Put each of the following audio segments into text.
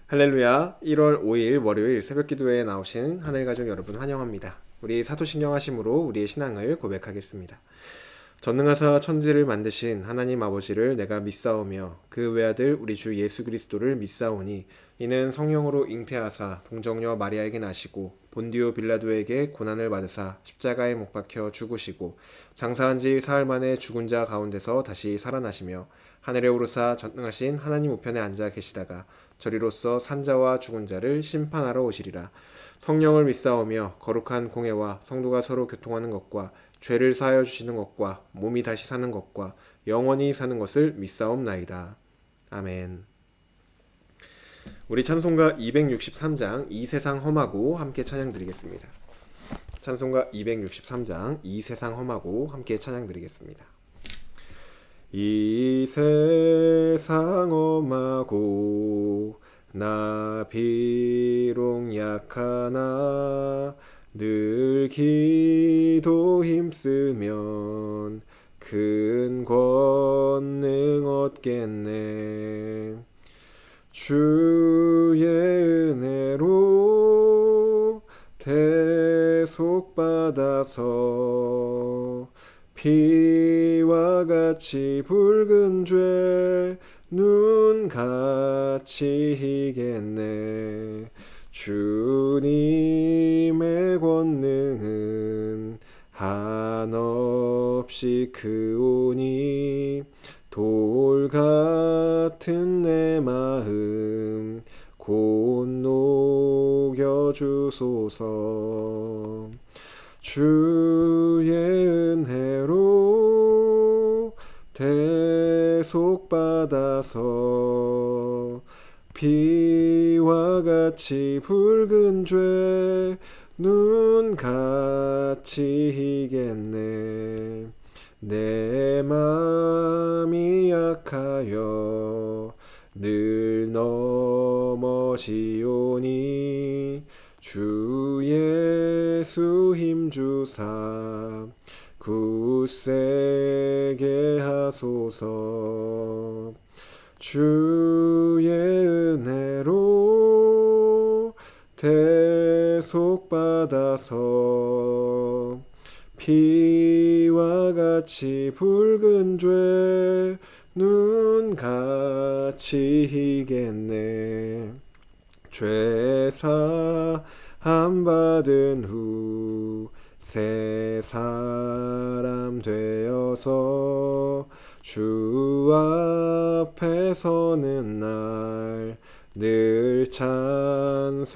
할렐루야. 1월 5일 월요일 새벽기도회에 나오신 하늘가족 여러분 환영합니다. 우리 사도신경하심으로 우리의 신앙을 고백하겠습니다. 전능하사 천지를 만드신 하나님 아버지를 내가 믿사오며 그 외아들 우리 주 예수 그리스도를 믿사오니 이는 성령으로 잉태하사 동정녀 마리아에게 나시고 본디오 빌라도에게 고난을 받으사 십자가에 못 박혀 죽으시고 장사한 지 사흘 만에 죽은 자 가운데서 다시 살아나시며 하늘에 오르사 전능하신 하나님 우편에 앉아 계시다가 저리로서 산자와 죽은 자를 심판하러 오시리라. 성령을 믿사오며 거룩한 공회와 성도가 서로 교통하는 것과 죄를 사하여 주시는 것과 몸이 다시 사는 것과 영원히 사는 것을 믿사옵나이다. 아멘. 우리 찬송가 263장 이 세상 험하고 함께 찬양 드리겠습니다. 찬송가 263장 이 세상 험하고 함께 찬양 드리겠습니다. 이 세상 험하고 나 비록 약하나 늘 기도 힘쓰면 큰 권능 얻겠네. 주의 은혜로 대속받아서 피와 같이 붉은 죄 눈같이 희겠네. 주님의 권능은 한없이 크오니 돌 같은 내 마음 곧 녹여주소서. 주의 은혜로 대속받아서 피와 같이 붉은 죄 눈같이 희겠네. 내 맘이 약하여 늘 넘어지오니 주 예수 힘주사 굳세게 하소서. 주의 은혜로 대속받아서 피와 같이 붉은 죄 눈같이 희겠네. 죄사함 받은 후 새 사람 되어서 주 앞에 서는 날 늘 찬송하겠네.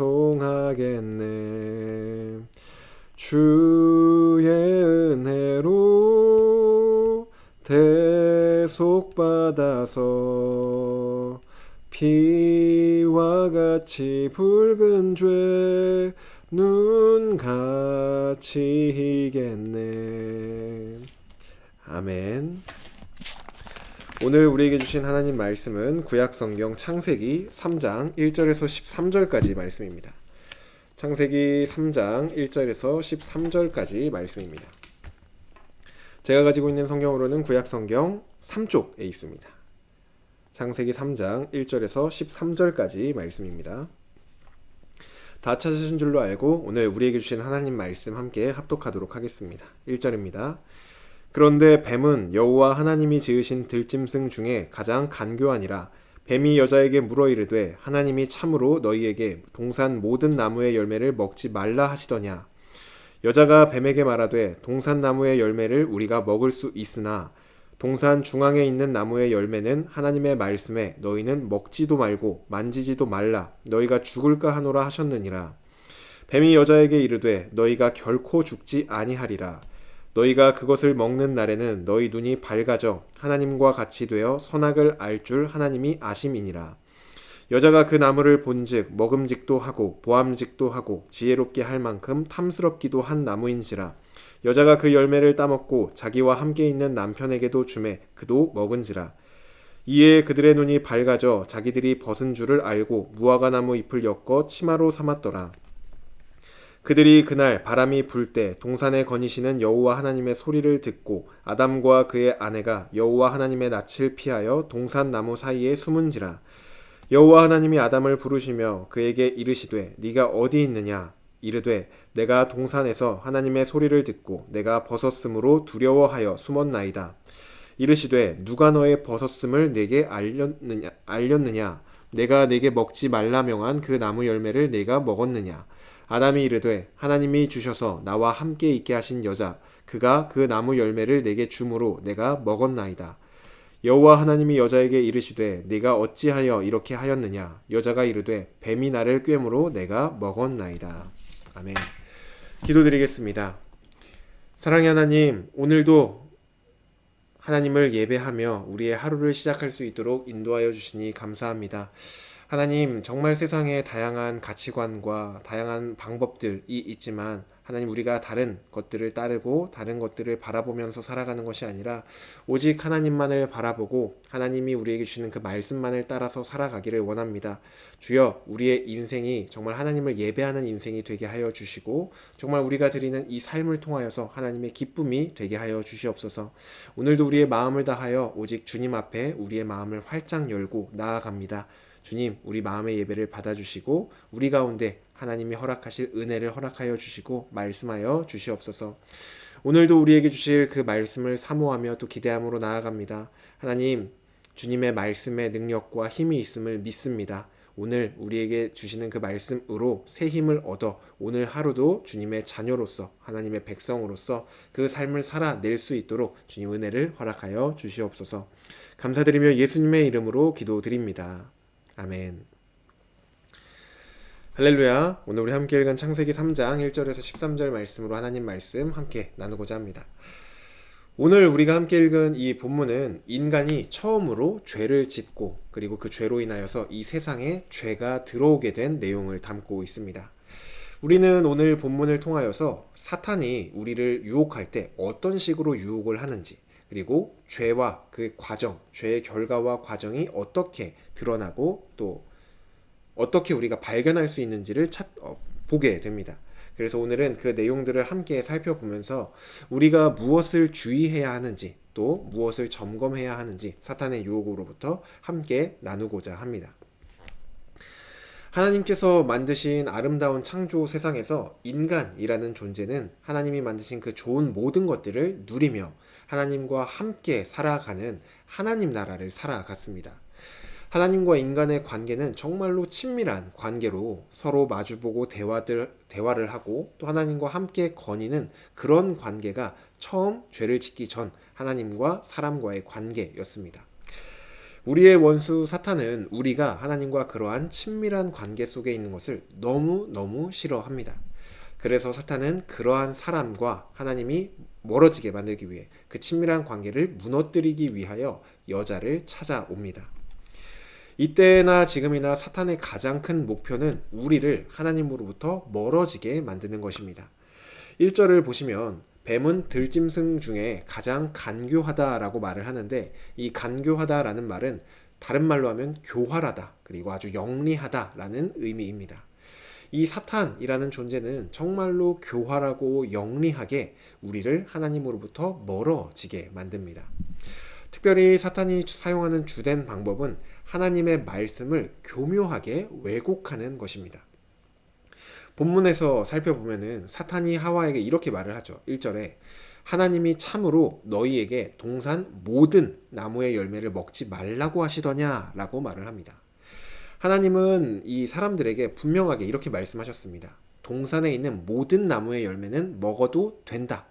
주의 은혜로 대속받아서 피와 같이 붉은 죄 눈같이 희겠네. 아멘. 오늘 우리에게 주신 하나님 말씀은 구약성경 창세기 3장 1절에서 13절까지 말씀입니다. 창세기 3장 1절에서 13절까지 말씀입니다. 제가 가지고 있는 성경으로는 구약성경 3쪽에 있습니다. 창세기 3장 1절에서 13절까지 말씀입니다. 다 찾으신 줄로 알고 오늘 우리에게 주신 하나님 말씀 함께 합독하도록 하겠습니다. 1절입니다. 그런데 뱀은 여호와 하나님이 지으신 들짐승 중에 가장 간교하니라. 뱀이 여자에게 물어 이르되 하나님이 참으로 너희에게 동산 모든 나무의 열매를 먹지 말라 하시더냐. 여자가 뱀에게 말하되 동산 나무의 열매를 우리가 먹을 수 있으나 동산 중앙에 있는 나무의 열매는 하나님의 말씀에 너희는 먹지도 말고 만지지도 말라 너희가 죽을까 하노라 하셨느니라. 뱀이 여자에게 이르되 너희가 결코 죽지 아니하리라. 너희가 그것을 먹는 날에는 너희 눈이 밝아져 하나님과 같이 되어 선악을 알 줄 하나님이 아심이니라. 여자가 그 나무를 본즉 먹음직도 하고 보암직도 하고 지혜롭게 할 만큼 탐스럽기도 한 나무인지라. 여자가 그 열매를 따먹고 자기와 함께 있는 남편에게도 주매 그도 먹은지라. 이에 그들의 눈이 밝아져 자기들이 벗은 줄을 알고 무화과나무 잎을 엮어 치마로 삼았더라. 그들이 그날 바람이 불 때 동산에 거니시는 여호와 하나님의 소리를 듣고 아담과 그의 아내가 여호와 하나님의 낯을 피하여 동산 나무 사이에 숨은지라. 여호와 하나님이 아담을 부르시며 그에게 이르시되 네가 어디 있느냐 이르되 내가 동산에서 하나님의 소리를 듣고 내가 벗었으므로 두려워하여 숨었나이다. 이르시되 누가 너의 벗었음을 내게 알렸느냐 내가 내게 먹지 말라 명한 그 나무 열매를 내가 먹었느냐. 아담이 이르되 하나님이 주셔서 나와 함께 있게 하신 여자 그가 그 나무 열매를 내게 주므로 내가 먹었나이다. 여호와 하나님이 여자에게 이르시되 네가 어찌하여 이렇게 하였느냐. 여자가 이르되 뱀이 나를 꿰므로 내가 먹었나이다. 아멘. 기도드리겠습니다. 사랑의 하나님, 오늘도 하나님을 예배하며 우리의 하루를 시작할 수 있도록 인도하여 주시니 감사합니다. 하나님, 정말 세상에 다양한 가치관과 다양한 방법들이 있지만 하나님, 우리가 다른 것들을 따르고 다른 것들을 바라보면서 살아가는 것이 아니라 오직 하나님만을 바라보고 하나님이 우리에게 주시는 그 말씀만을 따라서 살아가기를 원합니다. 주여, 우리의 인생이 정말 하나님을 예배하는 인생이 되게 하여 주시고 정말 우리가 드리는 이 삶을 통하여서 하나님의 기쁨이 되게 하여 주시옵소서. 오늘도 우리의 마음을 다하여 오직 주님 앞에 우리의 마음을 활짝 열고 나아갑니다. 주님, 우리 마음의 예배를 받아주시고 우리 가운데 하나님이 허락하실 은혜를 허락하여 주시고 말씀하여 주시옵소서. 오늘도 우리에게 주실 그 말씀을 사모하며 또 기대함으로 나아갑니다. 하나님, 주님의 말씀의 능력과 힘이 있음을 믿습니다. 오늘 우리에게 주시는 그 말씀으로 새 힘을 얻어 오늘 하루도 주님의 자녀로서 하나님의 백성으로서 그 삶을 살아낼 수 있도록 주님 은혜를 허락하여 주시옵소서. 감사드리며 예수님의 이름으로 기도드립니다. 아멘. 할렐루야. 오늘 우리 함께 읽은 창세기 3장 1절에서 13절 말씀으로 하나님 말씀 함께 나누고자 합니다. 오늘 우리가 함께 읽은 이 본문은 인간이 처음으로 죄를 짓고 그리고 그 죄로 인하여서 이 세상에 죄가 들어오게 된 내용을 담고 있습니다. 우리는 오늘 본문을 통하여서 사탄이 우리를 유혹할 때 어떤 식으로 유혹을 하는지, 그리고 죄와 그 과정, 죄의 결과와 과정이 어떻게 드러나고 또 어떻게 우리가 발견할 수 있는지를 보게 됩니다. 그래서 오늘은 그 내용들을 함께 살펴보면서 우리가 무엇을 주의해야 하는지 또 무엇을 점검해야 하는지 사탄의 유혹으로부터 함께 나누고자 합니다. 하나님께서 만드신 아름다운 창조 세상에서 인간이라는 존재는 하나님이 만드신 그 좋은 모든 것들을 누리며 하나님과 함께 살아가는 하나님 나라를 살아갔습니다. 하나님과 인간의 관계는 정말로 친밀한 관계로 서로 마주보고 대화를 하고 또 하나님과 함께 거니는 그런 관계가 처음 죄를 짓기 전 하나님과 사람과의 관계였습니다. 우리의 원수 사탄은 우리가 하나님과 그러한 친밀한 관계 속에 있는 것을 너무너무 싫어합니다. 그래서 사탄은 그러한 사람과 하나님이 멀어지게 만들기 위해 그 친밀한 관계를 무너뜨리기 위하여 여자를 찾아옵니다. 이때나 지금이나 사탄의 가장 큰 목표는 우리를 하나님으로부터 멀어지게 만드는 것입니다. 1절을 보시면 뱀은 들짐승 중에 가장 간교하다라고 말을 하는데 이 간교하다라는 말은 다른 말로 하면 교활하다 그리고 아주 영리하다라는 의미입니다. 이 사탄이라는 존재는 정말로 교활하고 영리하게 우리를 하나님으로부터 멀어지게 만듭니다. 특별히 사탄이 사용하는 주된 방법은 하나님의 말씀을 교묘하게 왜곡하는 것입니다. 본문에서 살펴보면은 사탄이 하와에게 이렇게 말을 하죠. 1절에 하나님이 참으로 너희에게 동산 모든 나무의 열매를 먹지 말라고 하시더냐 라고 말을 합니다. 하나님은 이 사람들에게 분명하게 이렇게 말씀하셨습니다. 동산에 있는 모든 나무의 열매는 먹어도 된다.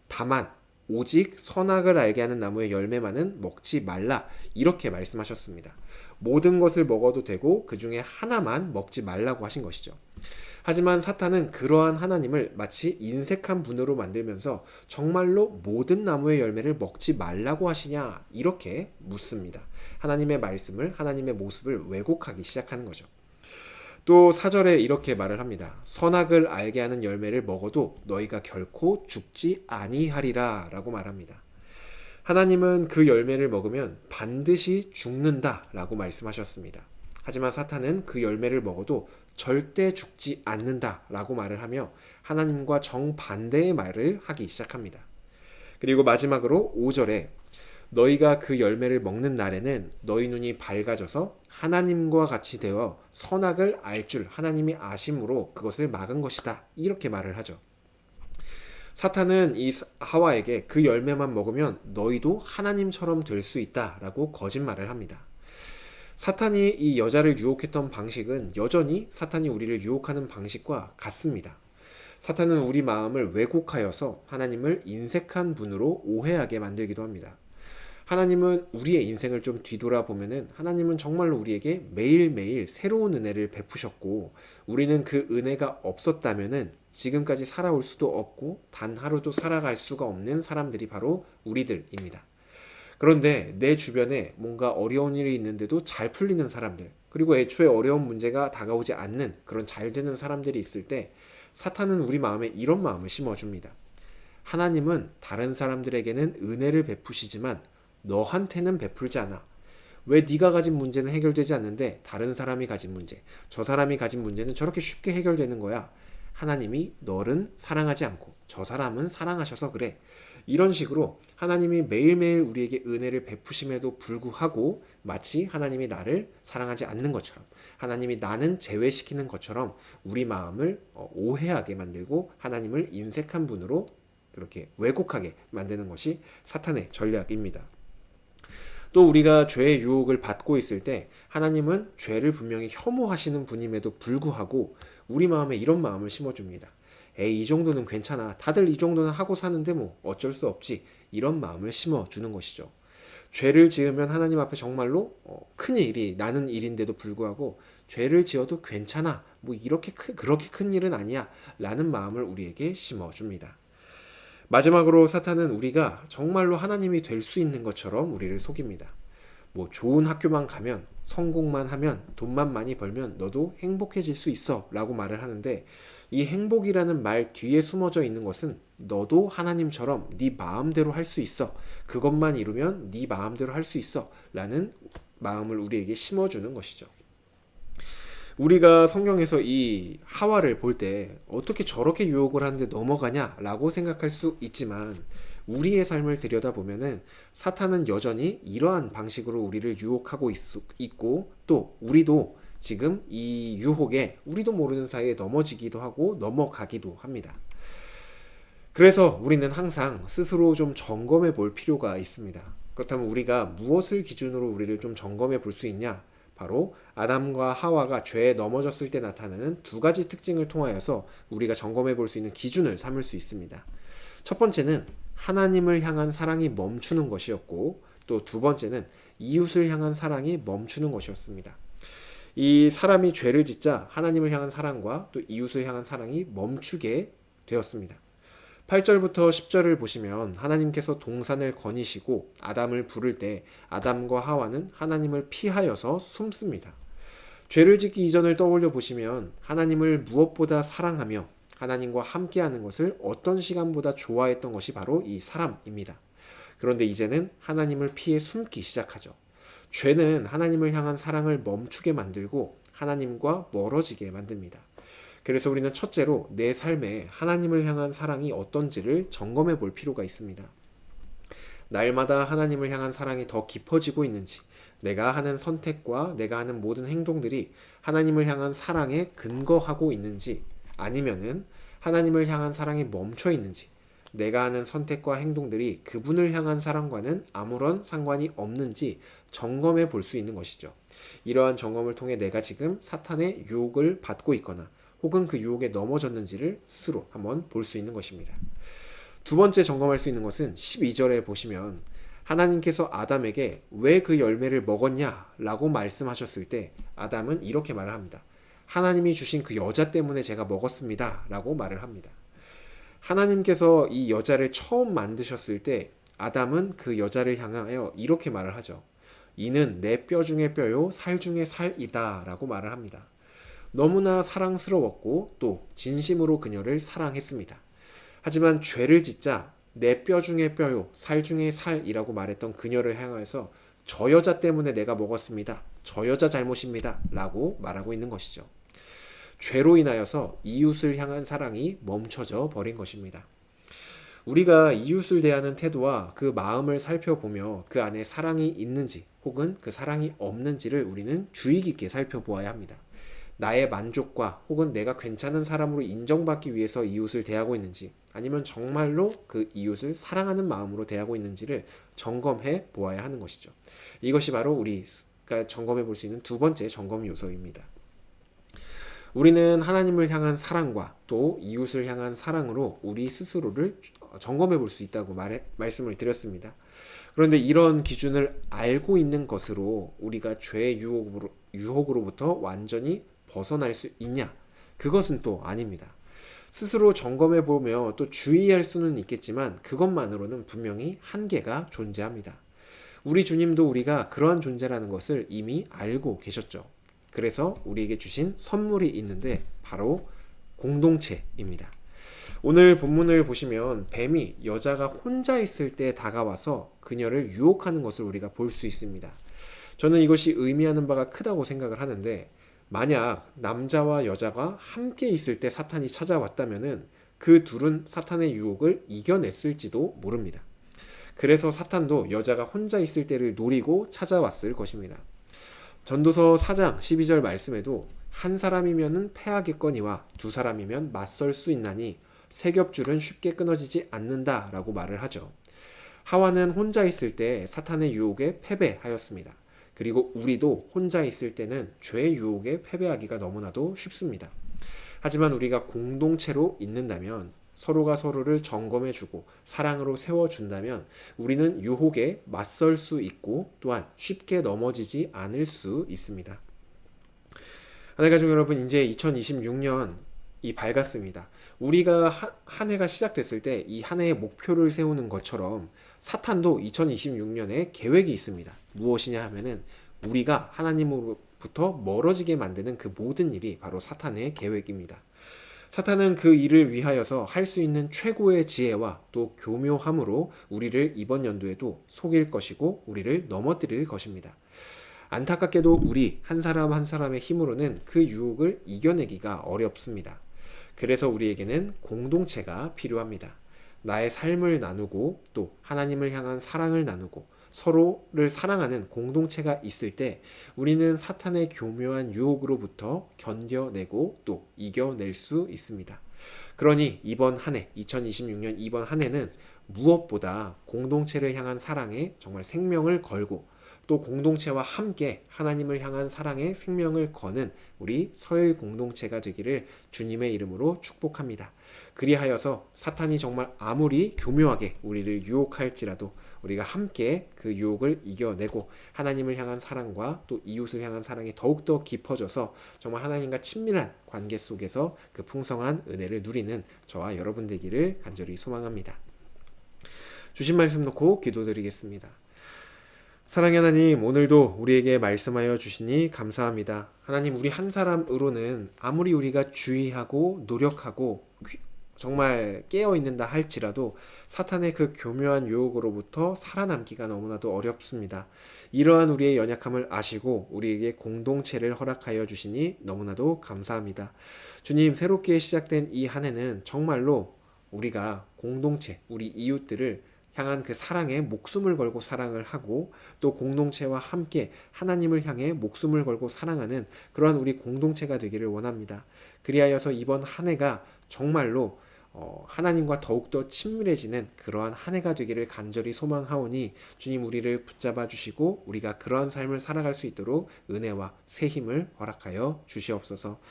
다만 오직 선악을 알게 하는 나무의 열매만은 먹지 말라. 이렇게 말씀하셨습니다. 모든 것을 먹어도 되고 그 중에 하나만 먹지 말라고 하신 것이죠. 하지만 사탄은 그러한 하나님을 마치 인색한 분으로 만들면서 정말로 모든 나무의 열매를 먹지 말라고 하시냐 이렇게 묻습니다. 하나님의 말씀을 하나님의 모습을 왜곡하기 시작하는 거죠. 또 4절에 이렇게 말을 합니다. 선악을 알게 하는 열매를 먹어도 너희가 결코 죽지 아니하리라 라고 말합니다. 하나님은 그 열매를 먹으면 반드시 죽는다 라고 말씀하셨습니다. 하지만 사탄은 그 열매를 먹어도 절대 죽지 않는다 라고 말을 하며 하나님과 정반대의 말을 하기 시작합니다. 그리고 마지막으로 5절에 너희가 그 열매를 먹는 날에는 너희 눈이 밝아져서 하나님과 같이 되어 선악을 알 줄 하나님이 아심으로 그것을 막은 것이다. 이렇게 말을 하죠. 사탄은 이 하와에게 그 열매만 먹으면 너희도 하나님처럼 될 수 있다라고 거짓말을 합니다. 사탄이 이 여자를 유혹했던 방식은 여전히 사탄이 우리를 유혹하는 방식과 같습니다. 사탄은 우리 마음을 왜곡하여서 하나님을 인색한 분으로 오해하게 만들기도 합니다. 하나님은 우리의 인생을 좀 뒤돌아보면은 하나님은 정말로 우리에게 매일매일 새로운 은혜를 베푸셨고 우리는 그 은혜가 없었다면은 지금까지 살아올 수도 없고 단 하루도 살아갈 수가 없는 사람들이 바로 우리들입니다. 그런데 내 주변에 뭔가 어려운 일이 있는데도 잘 풀리는 사람들, 그리고 애초에 어려운 문제가 다가오지 않는 그런 잘 되는 사람들이 있을 때 사탄은 우리 마음에 이런 마음을 심어줍니다. 하나님은 다른 사람들에게는 은혜를 베푸시지만 너한테는 베풀지 않아. 왜 네가 가진 문제는 해결되지 않는데 다른 사람이 가진 문제, 저 사람이 가진 문제는 저렇게 쉽게 해결되는 거야. 하나님이 너는 사랑하지 않고 저 사람은 사랑하셔서 그래. 이런 식으로 하나님이 매일매일 우리에게 은혜를 베푸심에도 불구하고 마치 하나님이 나를 사랑하지 않는 것처럼 하나님이 나는 제외시키는 것처럼 우리 마음을 오해하게 만들고 하나님을 인색한 분으로 그렇게 왜곡하게 만드는 것이 사탄의 전략입니다. 또 우리가 죄의 유혹을 받고 있을 때 하나님은 죄를 분명히 혐오하시는 분임에도 불구하고 우리 마음에 이런 마음을 심어줍니다. 에이, 이 정도는 괜찮아. 다들 이 정도는 하고 사는데 뭐 어쩔 수 없지. 이런 마음을 심어주는 것이죠. 죄를 지으면 하나님 앞에 정말로 큰 일이 나는 일인데도 불구하고 죄를 지어도 괜찮아. 뭐 그렇게 큰 일은 아니야. 라는 마음을 우리에게 심어줍니다. 마지막으로 사탄은 우리가 정말로 하나님이 될 수 있는 것처럼 우리를 속입니다. 뭐 좋은 학교만 가면, 성공만 하면, 돈만 많이 벌면 너도 행복해질 수 있어 라고 말을 하는데 이 행복이라는 말 뒤에 숨어져 있는 것은 너도 하나님처럼 네 마음대로 할 수 있어. 그것만 이루면 네 마음대로 할 수 있어 라는 마음을 우리에게 심어주는 것이죠. 우리가 성경에서 이 하와를 볼 때 어떻게 저렇게 유혹을 하는데 넘어가냐 라고 생각할 수 있지만 우리의 삶을 들여다보면은 사탄은 여전히 이러한 방식으로 우리를 유혹하고 있고 또 우리도 지금 이 유혹에 우리도 모르는 사이에 넘어지기도 하고 넘어가기도 합니다. 그래서 우리는 항상 스스로 좀 점검해 볼 필요가 있습니다. 그렇다면 우리가 무엇을 기준으로 우리를 좀 점검해 볼 수 있냐? 바로 아담과 하와가 죄에 넘어졌을 때 나타나는 두 가지 특징을 통하여서 우리가 점검해 볼 수 있는 기준을 삼을 수 있습니다. 첫 번째는 하나님을 향한 사랑이 멈추는 것이었고 또 두 번째는 이웃을 향한 사랑이 멈추는 것이었습니다. 이 사람이 죄를 짓자 하나님을 향한 사랑과 또 이웃을 향한 사랑이 멈추게 되었습니다. 8절부터 10절을 보시면 하나님께서 동산을 거니시고 아담을 부를 때 아담과 하와는 하나님을 피하여서 숨습니다. 죄를 짓기 이전을 떠올려 보시면 하나님을 무엇보다 사랑하며 하나님과 함께하는 것을 어떤 시간보다 좋아했던 것이 바로 이 사람입니다. 그런데 이제는 하나님을 피해 숨기 시작하죠. 죄는 하나님을 향한 사랑을 멈추게 만들고 하나님과 멀어지게 만듭니다. 그래서 우리는 첫째로 내 삶에 하나님을 향한 사랑이 어떤지를 점검해 볼 필요가 있습니다. 날마다 하나님을 향한 사랑이 더 깊어지고 있는지, 내가 하는 선택과 내가 하는 모든 행동들이 하나님을 향한 사랑에 근거하고 있는지, 아니면은 하나님을 향한 사랑이 멈춰 있는지, 내가 하는 선택과 행동들이 그분을 향한 사랑과는 아무런 상관이 없는지 점검해 볼 수 있는 것이죠. 이러한 점검을 통해 내가 지금 사탄의 유혹을 받고 있거나 혹은 그 유혹에 넘어졌는지를 스스로 한번 볼 수 있는 것입니다. 두 번째 점검할 수 있는 것은 12절에 보시면 하나님께서 아담에게 왜 그 열매를 먹었냐 라고 말씀하셨을 때 아담은 이렇게 말을 합니다. 하나님이 주신 그 여자 때문에 제가 먹었습니다 라고 말을 합니다. 하나님께서 이 여자를 처음 만드셨을 때 아담은 그 여자를 향하여 이렇게 말을 하죠. 이는 내 뼈 중에 뼈요 살 중에 살이다 라고 말을 합니다. 너무나 사랑스러웠고 또 진심으로 그녀를 사랑했습니다. 하지만 죄를 짓자 내 뼈 중에 뼈요 살 중에 살이라고 말했던 그녀를 향해서 저 여자 때문에 내가 먹었습니다. 저 여자 잘못입니다. 라고 말하고 있는 것이죠. 죄로 인하여서 이웃을 향한 사랑이 멈춰져 버린 것입니다. 우리가 이웃을 대하는 태도와 그 마음을 살펴보며 그 안에 사랑이 있는지 혹은 그 사랑이 없는지를 우리는 주의 깊게 살펴보아야 합니다. 나의 만족과 혹은 내가 괜찮은 사람으로 인정받기 위해서 이웃을 대하고 있는지 아니면 정말로 그 이웃을 사랑하는 마음으로 대하고 있는지를 점검해 보아야 하는 것이죠. 이것이 바로 우리가 점검해 볼 수 있는 두 번째 점검 요소입니다. 우리는 하나님을 향한 사랑과 또 이웃을 향한 사랑으로 우리 스스로를 점검해 볼 수 있다고 말씀을 드렸습니다. 그런데 이런 기준을 알고 있는 것으로 우리가 죄의 유혹으로부터 완전히 벗어날 수 있냐? 그것은 또 아닙니다. 스스로 점검해 보며 또 주의할 수는 있겠지만 그것만으로는 분명히 한계가 존재합니다. 우리 주님도 우리가 그러한 존재라는 것을 이미 알고 계셨죠. 그래서 우리에게 주신 선물이 있는데 바로 공동체입니다. 오늘 본문을 보시면 뱀이 여자가 혼자 있을 때 다가와서 그녀를 유혹하는 것을 우리가 볼 수 있습니다. 저는 이것이 의미하는 바가 크다고 생각을 하는데, 만약 남자와 여자가 함께 있을 때 사탄이 찾아왔다면은 그 둘은 사탄의 유혹을 이겨냈을지도 모릅니다. 그래서 사탄도 여자가 혼자 있을 때를 노리고 찾아왔을 것입니다. 전도서 4장 12절 말씀에도 한 사람이면은 패하겠거니와 두 사람이면 맞설 수 있나니 세 겹줄은 쉽게 끊어지지 않는다라고 말을 하죠. 하와는 혼자 있을 때 사탄의 유혹에 패배하였습니다. 그리고 우리도 혼자 있을 때는 죄의 유혹에 패배하기가 너무나도 쉽습니다. 하지만 우리가 공동체로 있는다면, 서로가 서로를 점검해주고 사랑으로 세워준다면 우리는 유혹에 맞설 수 있고 또한 쉽게 넘어지지 않을 수 있습니다. 하나님 가족 여러분, 이제 2026년이 밝았습니다. 우리가 한 해가 시작됐을 때 이 한 해의 목표를 세우는 것처럼 사탄도 2026년에 계획이 있습니다. 무엇이냐 하면은 우리가 하나님으로부터 멀어지게 만드는 그 모든 일이 바로 사탄의 계획입니다. 사탄은 그 일을 위하여서 할 수 있는 최고의 지혜와 또 교묘함으로 우리를 이번 연도에도 속일 것이고 우리를 넘어뜨릴 것입니다. 안타깝게도 우리 한 사람 한 사람의 힘으로는 그 유혹을 이겨내기가 어렵습니다. 그래서 우리에게는 공동체가 필요합니다. 나의 삶을 나누고 또 하나님을 향한 사랑을 나누고 서로를 사랑하는 공동체가 있을 때 우리는 사탄의 교묘한 유혹으로부터 견뎌내고 또 이겨낼 수 있습니다. 그러니 이번 한 해, 2026년 이번 한 해는 무엇보다 공동체를 향한 사랑에 정말 생명을 걸고 또 공동체와 함께 하나님을 향한 사랑에 생명을 거는 우리 서일 공동체가 되기를 주님의 이름으로 축복합니다. 그리하여서 사탄이 정말 아무리 교묘하게 우리를 유혹할지라도 우리가 함께 그 유혹을 이겨내고 하나님을 향한 사랑과 또 이웃을 향한 사랑이 더욱더 깊어져서 정말 하나님과 친밀한 관계 속에서 그 풍성한 은혜를 누리는 저와 여러분 되기를 간절히 소망합니다. 주신 말씀 놓고 기도드리겠습니다. 사랑의 하나님, 오늘도 우리에게 말씀하여 주시니 감사합니다. 하나님, 우리 한 사람으로는 아무리 우리가 주의하고 노력하고 정말 깨어있는다 할지라도 사탄의 그 교묘한 유혹으로부터 살아남기가 너무나도 어렵습니다. 이러한 우리의 연약함을 아시고 우리에게 공동체를 허락하여 주시니 너무나도 감사합니다. 주님, 새롭게 시작된 이 한 해는 정말로 우리가 공동체, 우리 이웃들을 향한 그 사랑에 목숨을 걸고 사랑을 하고 또 공동체와 함께 하나님을 향해 목숨을 걸고 사랑하는 그러한 우리 공동체가 되기를 원합니다. 그리하여서 이번 한 해가 정말로 하나님과 더욱더 친밀해지는 그러한 한 해가 되기를 간절히 소망하오니 주님, 우리를 붙잡아 주시고 우리가 그러한 삶을 살아갈 수 있도록 은혜와 새 힘을 허락하여 주시옵소서.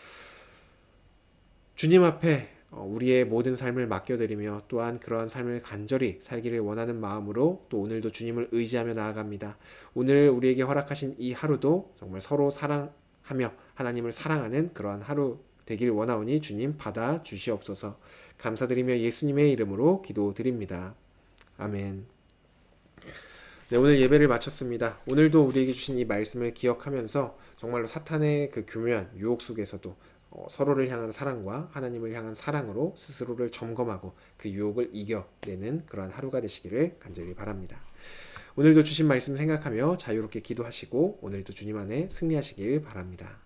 주님 앞에 우리의 모든 삶을 맡겨드리며 또한 그러한 삶을 간절히 살기를 원하는 마음으로 또 오늘도 주님을 의지하며 나아갑니다. 오늘 우리에게 허락하신 이 하루도 정말 서로 사랑하며 하나님을 사랑하는 그러한 하루 되길 원하오니 주님 받아 주시옵소서. 감사드리며 예수님의 이름으로 기도드립니다. 아멘. 네, 오늘 예배를 마쳤습니다. 오늘도 우리에게 주신 이 말씀을 기억하면서 정말로 사탄의 그 교묘한 유혹 속에서도 서로를 향한 사랑과 하나님을 향한 사랑으로 스스로를 점검하고 그 유혹을 이겨내는 그러한 하루가 되시기를 간절히 바랍니다. 오늘도 주신 말씀 생각하며 자유롭게 기도하시고 오늘도 주님 안에 승리하시길 바랍니다.